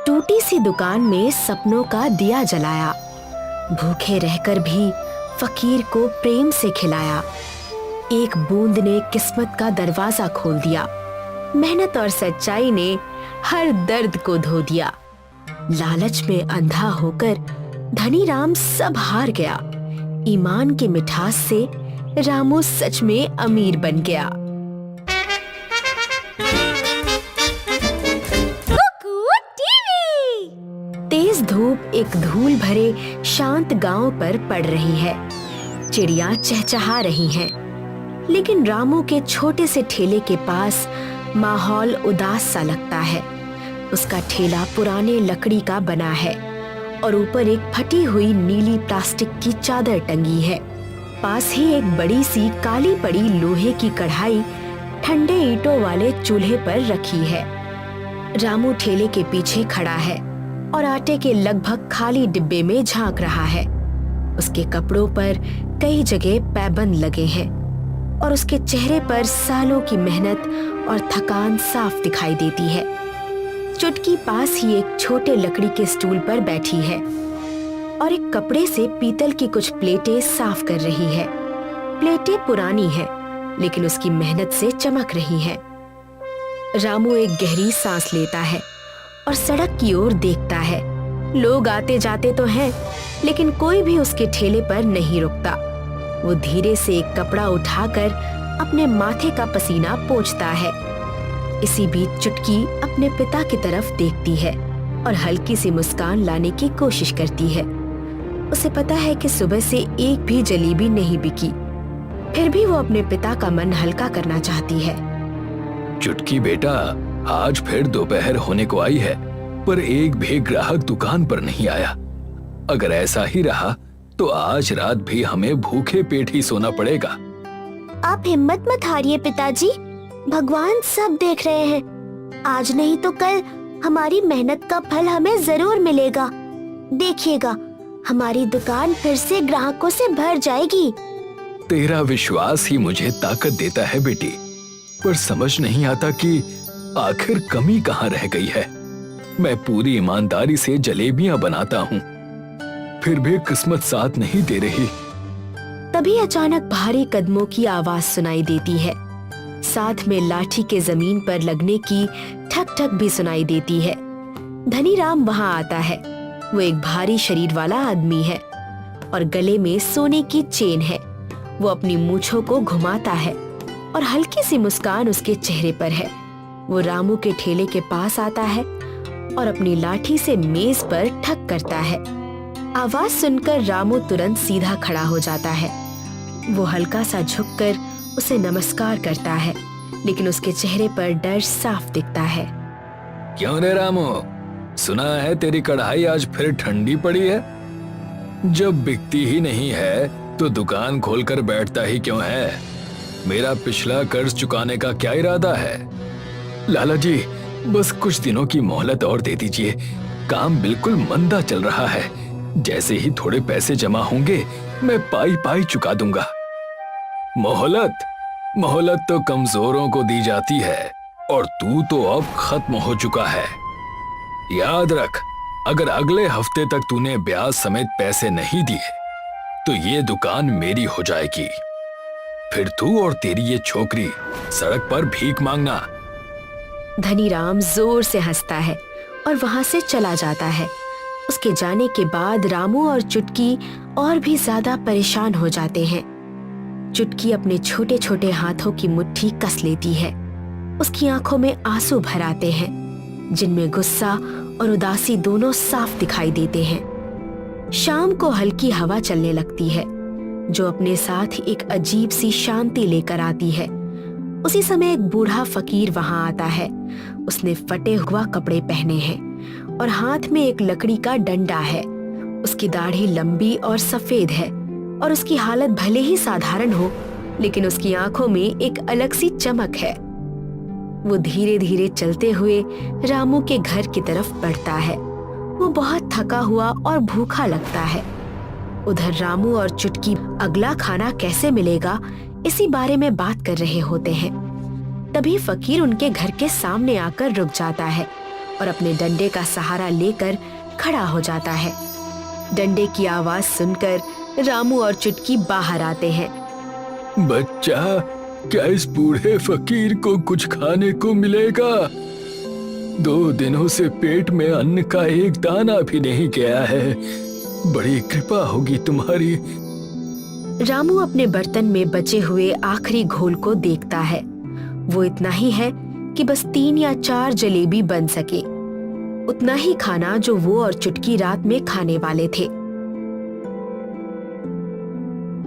टूटी सी दुकान में सपनों का दिया जलाया। भूखे रहकर भी फकीर को प्रेम से खिलाया। एक बूंद ने किस्मत का दरवाजा खोल दिया। मेहनत और सच्चाई ने हर दर्द को धो दिया। लालच में अंधा होकर धनी राम सब हार गया। ईमान की मिठास से रामू सच में अमीर बन गया। तेज धूप एक धूल भरे शांत गांव पर पड़ रही है। चिड़िया चहचहा रही हैं, लेकिन रामू के छोटे से ठेले के पास माहौल उदास सा लगता है। उसका ठेला पुराने लकड़ी का बना है और ऊपर एक फटी हुई नीली प्लास्टिक की चादर टंगी है। पास ही एक बड़ी सी काली पड़ी लोहे की कढ़ाई ठंडे ईंटों वाले चूल्हे पर रखी है। रामू ठेले के पीछे खड़ा है और आटे के लगभग खाली डिब्बे में झांक रहा है। उसके कपड़ों पर कई जगह पैबंद लगे हैं और उसके चेहरे पर सालों की मेहनत और थकान साफ दिखाई देती है। चुटकी पास ही एक छोटे लकड़ी के स्टूल पर बैठी है और एक कपड़े से पीतल की कुछ प्लेटें साफ कर रही है। प्लेटें पुरानी हैं, लेकिन उसकी मेहनत से चमक रही हैं। रामू एक गहरी सांस लेता है और सड़क की ओर देखता है। लोग आते जाते तो हैं, लेकिन कोई भी उसके ठेले पर नहीं रुकता। वो धीरे से एक कपड़ा उठाकर अपने माथे का पसीना पोंछता है। इसी बीच चुटकी अपने पिता की तरफ देखती है और हल्की सी मुस्कान लाने की कोशिश करती है। उसे पता है कि सुबह से एक भी जलेबी नहीं बिकी, फिर भी वो अपने पिता का मन हल्का करना चाहती है। चुटकी बेटा, आज फिर दोपहर होने को आई है, पर एक भी ग्राहक दुकान पर नहीं आया। अगर ऐसा ही रहा तो आज रात भी हमें भूखे पेट ही सोना पड़ेगा। आप हिम्मत मत हारिए पिताजी, भगवान सब देख रहे हैं। आज नहीं तो कल हमारी मेहनत का फल हमें जरूर मिलेगा। देखिएगा, हमारी दुकान फिर से ग्राहकों से भर जाएगी। तेरा विश्वास ही मुझे ताकत देता है बेटी, पर समझ नहीं आता कि आखिर कमी कहाँ रह गई है। मैं पूरी ईमानदारी से जलेबियां बनाता हूँ, फिर भी किस्मत साथ नहीं दे रही। तभी अचानक भारी कदमों की आवाज सुनाई देती है। साथ में लाठी के जमीन पर लगने की ठक ठक भी सुनाई देती है। धनी राम वहाँ आता है। वो एक भारी शरीर वाला आदमी है और गले में सोने की चेन है। वो अपनी मूंछों को घुमाता है और हल्की सी मुस्कान उसके चेहरे पर है। वो रामू के ठेले के पास आता है और अपनी लाठी से मेज पर ठक करता है। आवाज सुनकर रामू तुरंत सीधा खड़ा हो जाता है। वो हल्का सा झुककर उसे नमस्कार करता है, लेकिन उसके चेहरे पर डर साफ दिखता है। क्यों रे रामू, सुना है तेरी कढ़ाई आज फिर ठंडी पड़ी है? जब बिकती ही नहीं है तो दुकान खोलकर बैठता ही क्यों है? मेरा पिछला कर्ज चुकाने का क्या इरादा है? लाला जी, बस कुछ दिनों की मोहलत और दे दीजिए। काम बिल्कुल मंदा चल रहा है। जैसे ही थोड़े पैसे जमा होंगे मैं पाई पाई चुका दूंगा। मोहलत तो कमजोरों को दी जाती है और तू तो अब खत्म हो चुका है। याद रख, अगर अगले हफ्ते तक तूने ब्याज समेत पैसे नहीं दिए तो ये दुकान मेरी हो जाएगी। फिर तू और तेरी ये छोकरी सड़क पर भीख मांगना। धनी राम जोर से हंसता है और वहां से चला जाता है। उसके जाने के बाद रामू और चुटकी और भी ज्यादा परेशान हो जाते हैं। चुटकी अपने छोटे छोटे हाथों की मुट्ठी कस लेती है। उसकी आंखों में आंसू भर आते हैं, जिनमें गुस्सा और उदासी दोनों साफ दिखाई देते हैं। शाम को हल्की हवा चलने लगती है, जो अपने साथ एक अजीब सी शांति लेकर आती है। उसी समय एक बूढ़ा फकीर वहां आता है। उसने फटे हुआ कपड़े पहने हैं और हाथ में एक लकड़ी का डंडा है। उसकी दाढ़ी लंबी और सफेद है और उसकी हालत भले ही साधारण हो, लेकिन उसकी आंखों में एक अलग सी चमक है। वो धीरे धीरे चलते हुए रामू के घर की तरफ बढ़ता है। वो बहुत थका हुआ और भूखा लगता है। उधर रामू और चुटकी अगला खाना कैसे मिलेगा, इसी बारे में बात कर रहे होते हैं। तभी फकीर उनके घर के सामने आकर रुक जाता है और अपने डंडे का सहारा लेकर खड़ा हो जाता है। डंडे की आवाज सुनकर रामू और चुटकी बाहर आते हैं। बच्चा, क्या इस बूढ़े फकीर को कुछ खाने को मिलेगा? 2 दिनों से पेट में अन्न का एक दाना भी नहीं गया है। बड़ी कृपा होगी तुम्हारी। रामू अपने बर्तन में बचे हुए आखिरी घोल को देखता है। वो इतना ही है कि बस 3 या 4 जलेबी बन सके, उतना ही खाना जो वो और चुटकी रात में खाने वाले थे।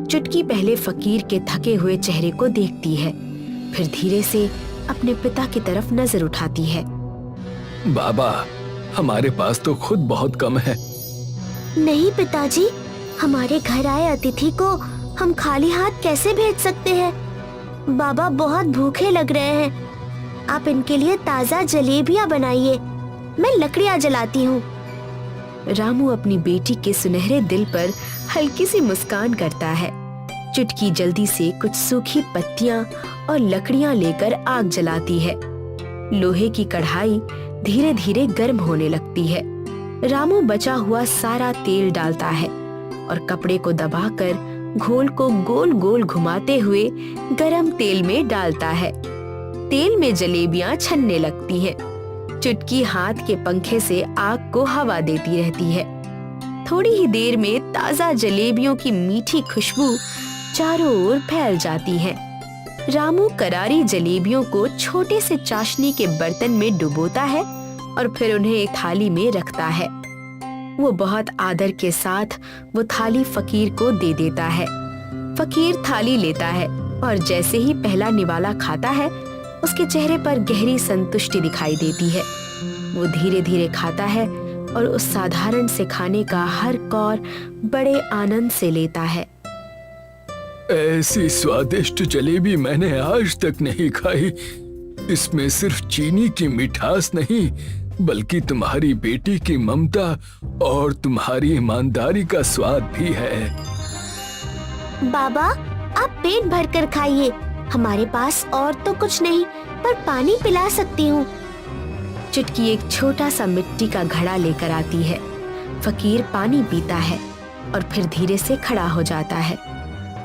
चुटकी पहले फकीर के थके हुए चेहरे को देखती है, फिर धीरे से अपने पिता की तरफ नजर उठाती है। बाबा, हमारे पास तो खुद बहुत कम है। नहीं पिताजी, हमारे घर आए अतिथि को हम खाली हाथ कैसे भेज सकते हैं? बाबा बहुत भूखे लग रहे हैं। आप इनके लिए ताजा जलेबियां बनाइए, मैं लकड़ियां जलाती हूँ। रामू अपनी बेटी के सुनहरे दिल पर हल्की सी मुस्कान करता है। चुटकी जल्दी से कुछ सूखी पत्तियां और लकड़ियां लेकर आग जलाती है। लोहे की कढ़ाई धीरे धीरे गर्म होने लगती है। रामू बचा हुआ सारा तेल डालता है और कपड़े को दबाकर घोल को गोल गोल घुमाते हुए गरम तेल में डालता है। तेल में जलेबियां छनने लगती हैं। चुटकी हाथ के पंखे से आग को हवा देती रहती है। थोड़ी ही देर में ताजा जलेबियों की मीठी खुशबू चारों ओर फैल जाती है। रामू करारी जलेबियों को छोटे से चाशनी के बर्तन में डुबोता है और फिर उन्हें एक थाली में रखता है। वो बहुत आदर के साथ वो थाली फकीर को दे देता है। फकीर थाली लेता है और जैसे ही पहला निवाला खाता है, उसके चेहरे पर गहरी संतुष्टि दिखाई देती है। वो धीरे धीरे खाता है और उस साधारण से खाने का हर कौर बड़े आनंद से लेता है। ऐसी स्वादिष्ट जलेबी मैंने आज तक नहीं खाई। इसमें सिर्फ चीनी की मिठास नहीं, बल्कि तुम्हारी बेटी की ममता और तुम्हारी ईमानदारी का स्वाद भी है। बाबा, आप पेट भरकर खाइए, हमारे पास और तो कुछ नहीं, पर पानी पिला सकती हूँ। चुटकी एक छोटा सा मिट्टी का घड़ा लेकर आती है। फकीर पानी पीता है और फिर धीरे से खड़ा हो जाता है।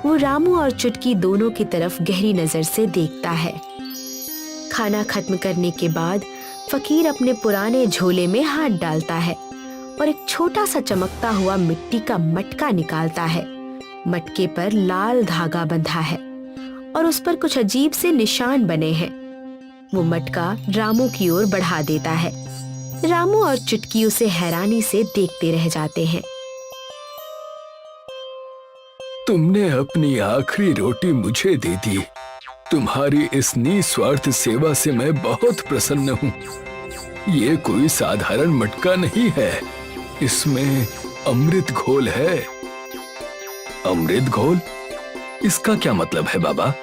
वो रामू और चुटकी दोनों की तरफ गहरी नजर से देखता है। खाना खत्म करने के बाद फकीर अपने पुराने झोले में हाथ डालता है और एक छोटा सा चमकता हुआ मिट्टी का मटका निकालता है। मटके पर लाल धागा बंधा है और उस पर कुछ अजीब से निशान बने हैं। वो मटका रामू की ओर बढ़ा देता है। रामू और चुटकी उसे हैरानी से देखते रह जाते हैं। तुमने अपनी आखिरी रोटी मुझे दे दी। तुम्हारी इस निस्वार्थ सेवा से मैं बहुत प्रसन्न हूँ। ये कोई साधारण मटका नहीं है, इसमें अमृत घोल है। अमृत घोल? इसका क्या मतलब है बाबा?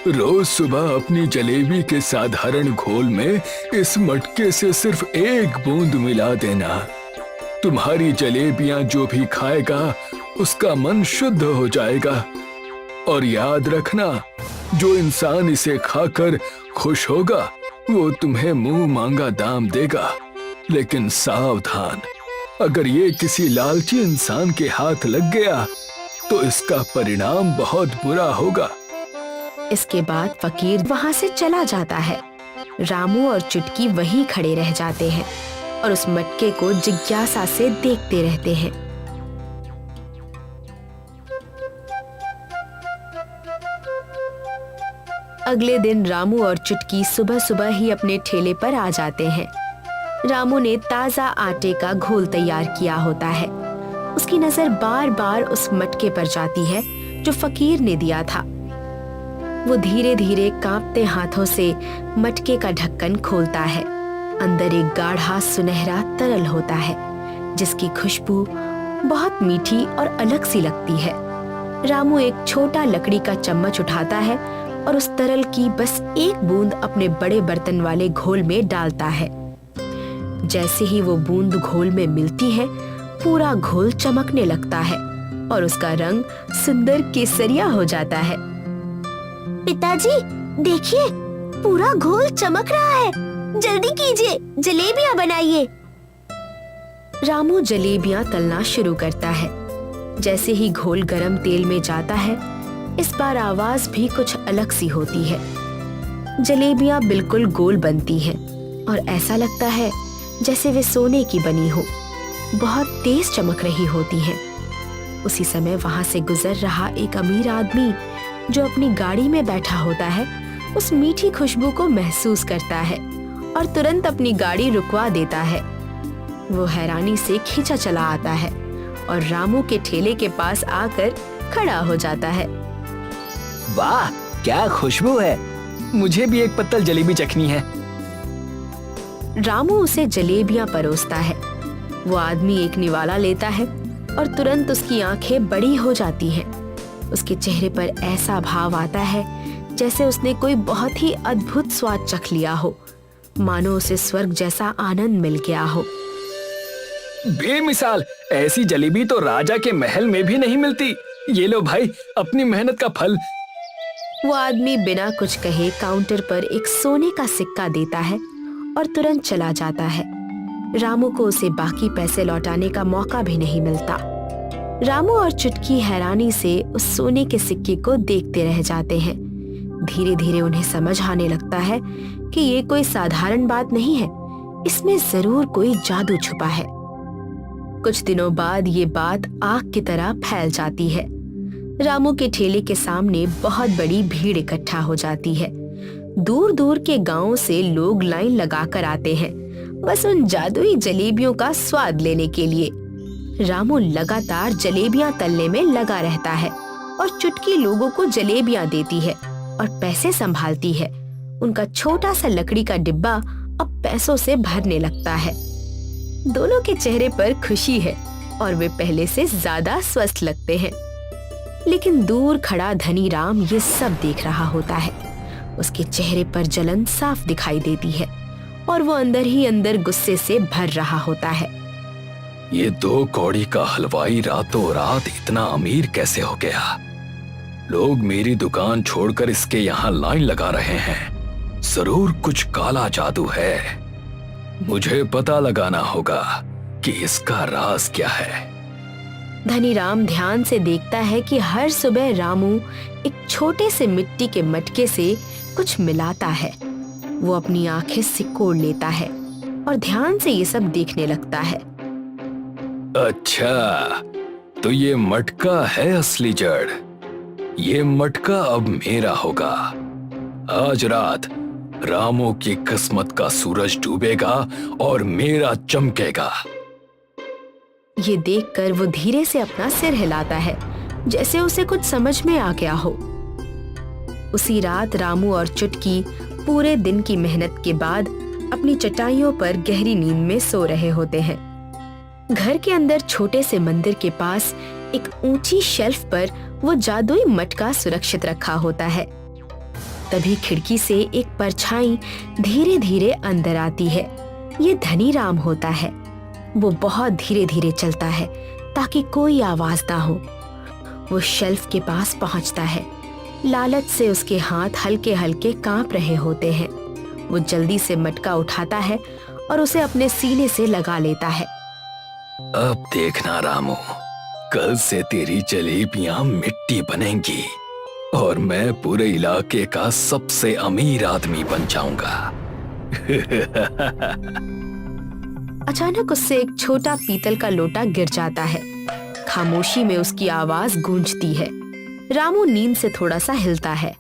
रोज सुबह अपनी जलेबी के साधारण घोल में इस मटके से सिर्फ 1 बूंद मिला देना। तुम्हारी जलेबियां जो भी खाएगा उसका मन शुद्ध हो जाएगा। और याद रखना, जो इंसान इसे खाकर खुश होगा वो तुम्हें मुंह मांगा दाम देगा। लेकिन सावधान, अगर ये किसी लालची इंसान के हाथ लग गया तो इसका परिणाम बहुत बुरा होगा। इसके बाद फकीर वहां से चला जाता है। रामू और चुटकी वहीं खड़े रह जाते हैं और उस मटके को जिज्ञासा से देखते रहते हैं। अगले दिन रामू और चुटकी सुबह सुबह ही अपने ठेले पर आ जाते हैं। रामू ने ताजा आटे का घोल तैयार किया होता है। उसकी नजर बार बार उस मटके पर जाती है जो फकीर ने दिया था। वो धीरे धीरे कांपते हाथों से मटके का ढक्कन खोलता है। अंदर एक गाढ़ा सुनहरा तरल होता है जिसकी खुशबू बहुत मीठी और अलग सी लगती है। रामू एक छोटा लकड़ी का चम्मच उठाता है और उस तरल की बस 1 बूंद अपने बड़े बर्तन वाले घोल में डालता है। जैसे ही वो बूंद घोल में मिलती है, पूरा घोल चमकने लगता है और उसका रंग सुंदर केसरिया हो जाता है। पिताजी, देखिए, पूरा घोल चमक रहा है। जल्दी कीजिए, जलेबियां बनाइए। रामू जलेबियां तलना शुरू करता है। जैसे ही घोल गरम तेल में जाता है, इस बार आवाज भी कुछ अलग सी होती है। जलेबियां बिल्कुल गोल बनती हैं और ऐसा लगता है जैसे वे सोने की बनी हो, बहुत तेज चमक रही होती हैं। उसी समय वहां से गुजर रहा एक अमीर आदमी जो अपनी गाड़ी में बैठा होता है, उस मीठी खुशबू को महसूस करता है और तुरंत अपनी गाड़ी रुकवा देता है। वो हैरानी से खींचा चला आता है और रामू के ठेले के पास आकर खड़ा हो जाता है। वाह, क्या खुशबू है, मुझे भी एक पत्तल जलेबी चखनी है। रामू उसे जलेबियां परोसता है। वो आदमी एक निवाला लेता है और तुरंत उसकी आंखें बड़ी हो जाती हैं। उसके चेहरे पर ऐसा भाव आता है जैसे उसने कोई बहुत ही अद्भुत स्वाद चख लिया हो, मानो उसे स्वर्ग जैसा आनंद मिल गया हो। बेमिसाल, ऐसी जलेबी तो राजा के महल में भी नहीं मिलती। ये लो भाई, अपनी मेहनत का फल। वो आदमी बिना कुछ कहे काउंटर पर एक सोने का सिक्का देता है और तुरंत चला जाता है। रामू को उसे बाकी पैसे लौटाने का मौका भी नहीं मिलता। रामू और चुटकी हैरानी से उस सोने के सिक्के को देखते रह जाते हैं। धीरे धीरे उन्हें समझ आने लगता है कि ये कोई साधारण बात नहीं है, इसमें जरूर कोई जादू छुपा है। कुछ दिनों बाद ये बात आग की तरह फैल जाती है। रामू के ठेले के सामने बहुत बड़ी भीड़ इकट्ठा हो जाती है। दूर दूर के गांवों से लोग लाइन लगाकर आते हैं, बस उन जादुई जलेबियों का स्वाद लेने के लिए। रामू लगातार जलेबियां तलने में लगा रहता है और चुटकी लोगों को जलेबियां देती है और पैसे संभालती है। उनका छोटा सा लकड़ी का डिब्बा अब पैसों से भरने लगता है। दोनों के चेहरे पर खुशी है और वे पहले से ज्यादा स्वस्थ लगते हैं। लेकिन दूर खड़ा धनी राम ये सब देख रहा होता है। उसके चेहरे पर जलन साफ दिखाई देती है और वो अंदर ही अंदर गुस्से से भर रहा होता है। ये 2 कौड़ी का हलवाई रातों रात इतना अमीर कैसे हो गया? लोग मेरी दुकान छोड़कर इसके यहाँ लाइन लगा रहे हैं। जरूर कुछ काला जादू है। मुझे पता लगाना होगा कि इसका राज क्या है। धनी राम ध्यान से देखता है कि हर सुबह रामू एक छोटे से मिट्टी के मटके से कुछ मिलाता है। वो अपनी आंखें सिकोड़ लेता है और ध्यान से ये सब देखने लगता है। अच्छा, तो ये मटका है असली जड़। ये मटका अब मेरा होगा। आज रात रामू की किस्मत का सूरज डूबेगा और मेरा चमकेगा। ये देखकर वो धीरे से अपना सिर हिलाता है, जैसे उसे कुछ समझ में आ गया हो। उसी रात रामू और चुटकी पूरे दिन की मेहनत के बाद अपनी चटाइयों पर गहरी नींद में सो रहे होते हैं। घर के अंदर छोटे से मंदिर के पास एक ऊंची शेल्फ पर वो जादुई मटका सुरक्षित रखा होता है। तभी खिड़की से एक परछाई धीरे धीरे अंदर आती है। ये धनी राम होता है। वो बहुत धीरे धीरे चलता है ताकि कोई आवाज ना हो। वो शेल्फ के पास पहुंचता है। लालच से उसके हाथ हल्के हल्के कांप रहे होते हैं। वो जल्दी से मटका उठाता है और उसे अपने सीने से लगा लेता है। अब देखना रामू, कल से तेरी जलेबियां मिट्टी बनेंगी और मैं पूरे इलाके का सबसे अमीर आदमी बन जाऊंगा। अचानक उससे एक छोटा पीतल का लोटा गिर जाता है। खामोशी में उसकी आवाज गूंजती है। रामू नींद से थोड़ा सा हिलता है।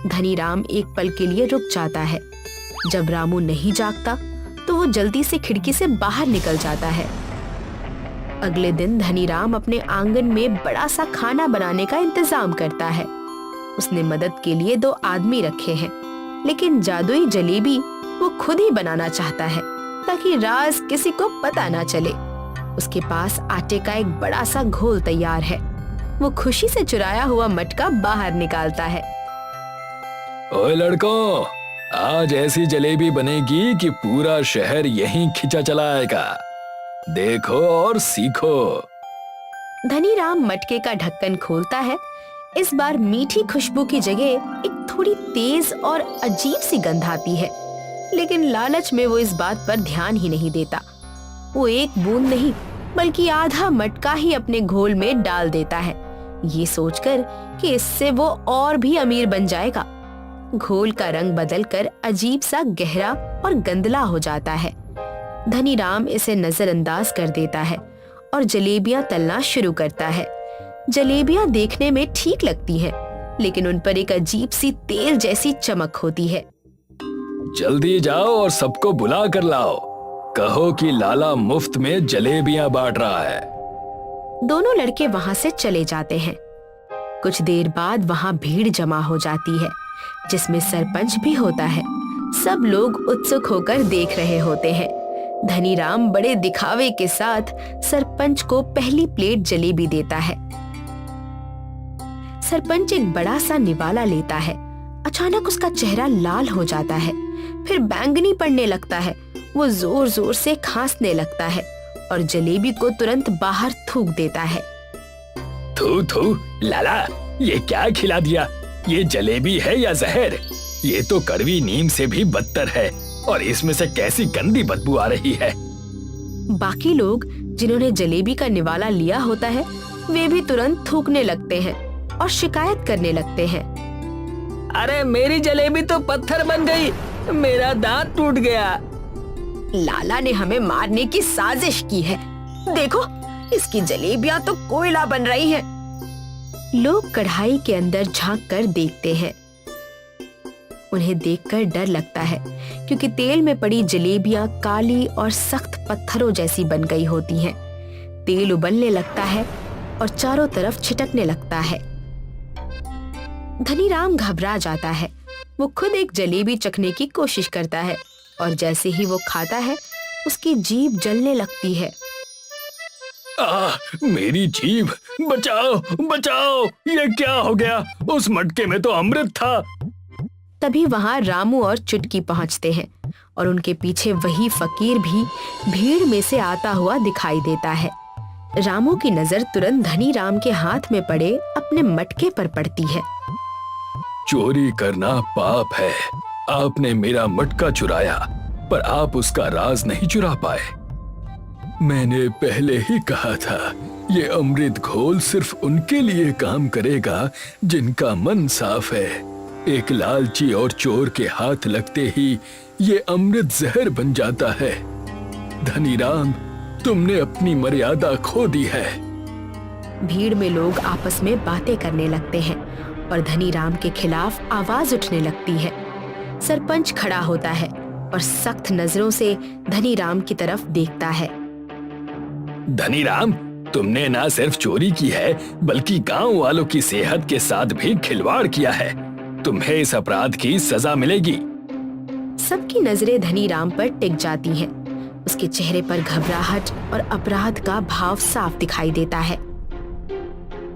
धनी राम एक पल के लिए रुक जाता है। जब रामू नहीं जागता तो वो जल्दी से खिड़की से बाहर निकल जाता है। अगले दिन धनी राम अपने आंगन में बड़ा सा खाना बनाने का इंतजाम करता है। उसने मदद के लिए 2 आदमी रखे हैं, लेकिन जादुई जलेबी वो खुद ही बनाना चाहता है ताकि राज किसी को पता ना चले। उसके पास आटे का एक बड़ा सा घोल तैयार है। वो खुशी से चुराया हुआ मटका बाहर निकालता है। ओए लड़कों, आज ऐसी जलेबी बनेगी कि पूरा शहर यहीं खिंचा चला आएगा। देखो और सीखो। धनी राम मटके का ढक्कन खोलता है। इस बार मीठी खुशबू की जगह एक थोड़ी तेज और अजीब सी गंध आती है। लेकिन लालच में वो इस बात पर ध्यान ही नहीं देता। वो एक बूंद नहीं बल्कि आधा मटका ही अपने घोल में डाल देता है, ये सोचकर कि इससे वो और भी अमीर बन जाएगा। घोल का रंग बदलकर अजीब सा गहरा और गंदला हो जाता है। धनीराम इसे नजरअंदाज कर देता है और जलेबियां तलना शुरू करता है। जलेबियां देखने में ठीक लगती हैं, लेकिन उन पर एक अजीब सी तेल जैसी चमक होती है। जल्दी जाओ और सबको बुला कर लाओ, कहो कि लाला मुफ्त में जलेबियां बांट रहा है। दोनों लड़के वहां से चले जाते हैं। कुछ देर बाद वहां भीड़ जमा हो जाती है, जिसमें सरपंच भी होता है। सब लोग उत्सुक होकर देख रहे होते हैं। धनीराम बड़े दिखावे के साथ सरपंच को पहली प्लेट जलेबी देता है। सरपंच एक बड़ा सा निवाला लेता है। अचानक उसका चेहरा लाल हो जाता है, फिर बैंगनी पड़ने लगता है। वो जोर जोर से खांसने लगता है और जलेबी को तुरंत बाहर थूक देता है। थू थू, लाला, ये क्या खिला दिया? ये जलेबी है या जहर? ये तो कड़वी नीम से भी बदतर है और इसमें से कैसी गंदी बदबू आ रही है। बाकी लोग जिन्होंने जलेबी का निवाला लिया होता है, वे भी तुरंत थूकने लगते हैं और शिकायत करने लगते हैं। अरे मेरी जलेबी तो पत्थर बन गई, मेरा दांत टूट गया। लाला ने हमें मारने की साजिश की है। देखो, इसकी जलेबियां तो कोयला बन रही हैं। लोग कढ़ाई के अंदर झांक कर देखते हैं। उन्हें देखकर डर लगता है, क्योंकि तेल में पड़ी जलेबियां काली और सख्त पत्थरों जैसी बन गई होती हैं। तेल उबलने लगता है और चारों तरफ छिटकने लगता है। धनीराम घबरा जाता है। वो खुद एक जलेबी चखने की कोशिश करता है और जैसे ही वो खाता है, उसकी जीभ जलने लगती है। मेरी जीभ, बचाओ बचाओ, ये क्या हो गया? उस मटके में तो अमृत था। तभी वहां रामू और चुटकी पहुंचते हैं और उनके पीछे वही फकीर भी भीड़ में से आता हुआ दिखाई देता है। रामू की नजर तुरंत धनीराम के हाथ में पड़े अपने मटके पर पड़ती है। चोरी करना पाप है। आपने मेरा मटका चुराया, पर आप उसका राज नहीं चुरा पाए। मैंने पहले ही कहा था, ये अमृत घोल सिर्फ उनके लिए काम करेगा जिनका मन साफ है। एक लालची और चोर के हाथ लगते ही ये अमृत जहर बन जाता है। धनीराम, तुमने अपनी मर्यादा खो दी है। भीड़ में लोग आपस में बातें करने लगते हैं और धनीराम के खिलाफ आवाज उठने लगती है। सरपंच खड़ा होता है और सख्त नजरों से धनीराम की तरफ देखता है। धनीराम, तुमने ना सिर्फ चोरी की है, बल्कि गांव वालों की सेहत के साथ भी खिलवाड़ किया है। तुम्हें इस अपराध की सजा मिलेगी। सबकी नजरें धनीराम पर टिक जाती हैं। उसके चेहरे पर घबराहट और अपराध का भाव साफ दिखाई देता है।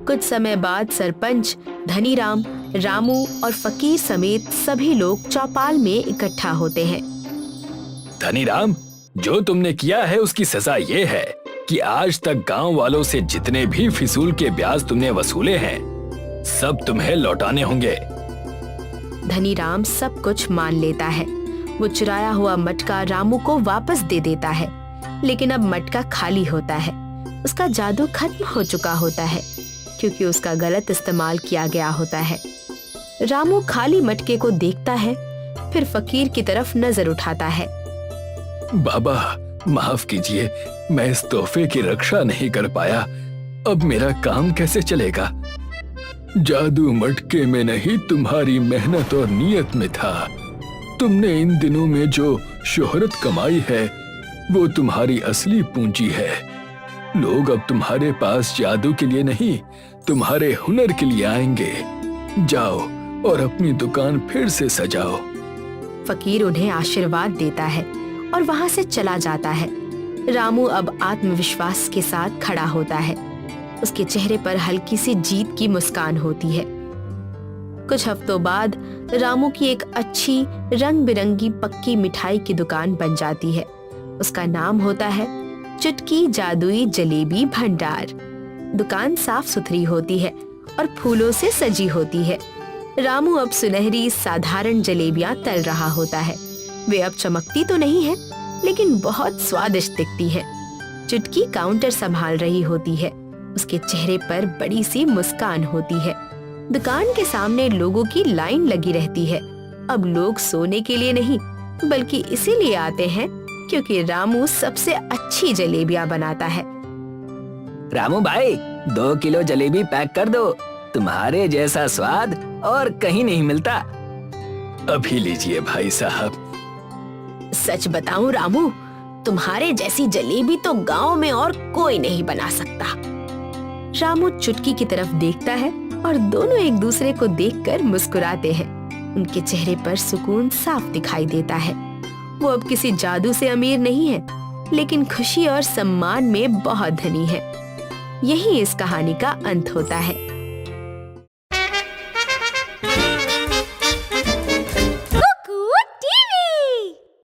कुछ समय बाद सरपंच, धनीराम, रामू और फकीर समेत सभी लोग चौपाल में इकट्ठा होते हैं। धनीराम, जो तुमने किया है उसकी सजा ये है कि आज तक गांव वालों से जितने भी फिजूल के ब्याज तुमने वसूले हैं, सब तुम्हें लौटाने होंगे। धनीराम सब कुछ मान लेता है। वो चुराया हुआ मटका रामू को वापस दे देता है, लेकिन अब मटका खाली होता है। उसका जादू खत्म हो चुका होता है, क्योंकि उसका गलत इस्तेमाल किया गया होता है। रामू खाली मटके को देखता है, फिर फकीर की तरफ नजर उठाता है। बाबा, माफ कीजिए, मैं इस तोहफे की रक्षा नहीं कर पाया। अब मेरा काम कैसे चलेगा? जादू मटके में नहीं, तुम्हारी मेहनत और नियत में था। तुमने इन दिनों में जो शोहरत कमाई है, वो तुम्हारी असली पूंजी है। लोग अब तुम्हारे पास जादू के लिए नहीं, तुम्हारे हुनर के लिए आएंगे। जाओ और अपनी दुकान फिर से सजाओ। फकीर उन्हें आशीर्वाद देता है और वहां से चला जाता है। रामू अब आत्मविश्वास के साथ खड़ा होता है। उसके चेहरे पर हल्की सी जीत की मुस्कान होती है। कुछ हफ्तों बाद रामू की एक अच्छी रंग बिरंगी पक्की मिठाई की दुकान बन जाती है। उसका नाम होता है चुटकी जादुई जलेबी भंडार। दुकान साफ सुथरी होती है और फूलों से सजी होती है। रामू अब सुनहरी साधारण जलेबियां तल रहा होता है, वे अब चमकती तो नहीं है, लेकिन बहुत स्वादिष्ट दिखती है। चुटकी काउंटर संभाल रही होती है। उसके चेहरे पर बड़ी सी मुस्कान होती है। दुकान के सामने लोगों की लाइन लगी रहती है। अब लोग सोने के लिए नहीं, बल्कि इसीलिए आते हैं क्योंकि रामू सबसे अच्छी जलेबियां बनाता है। रामू भाई, 2 किलो जलेबी पैक कर दो। तुम्हारे जैसा स्वाद और कहीं नहीं मिलता। अभी लीजिए भाई साहब। सच बताऊं रामू, तुम्हारे जैसी जलेबी तो गांव में और कोई नहीं बना सकता। रामू चुटकी की तरफ देखता है और दोनों एक दूसरे को देखकर मुस्कुराते हैं। उनके चेहरे पर सुकून साफ दिखाई देता है। वो अब किसी जादू से अमीर नहीं है, लेकिन खुशी और सम्मान में बहुत धनी है। यही इस कहानी का अंत होता है।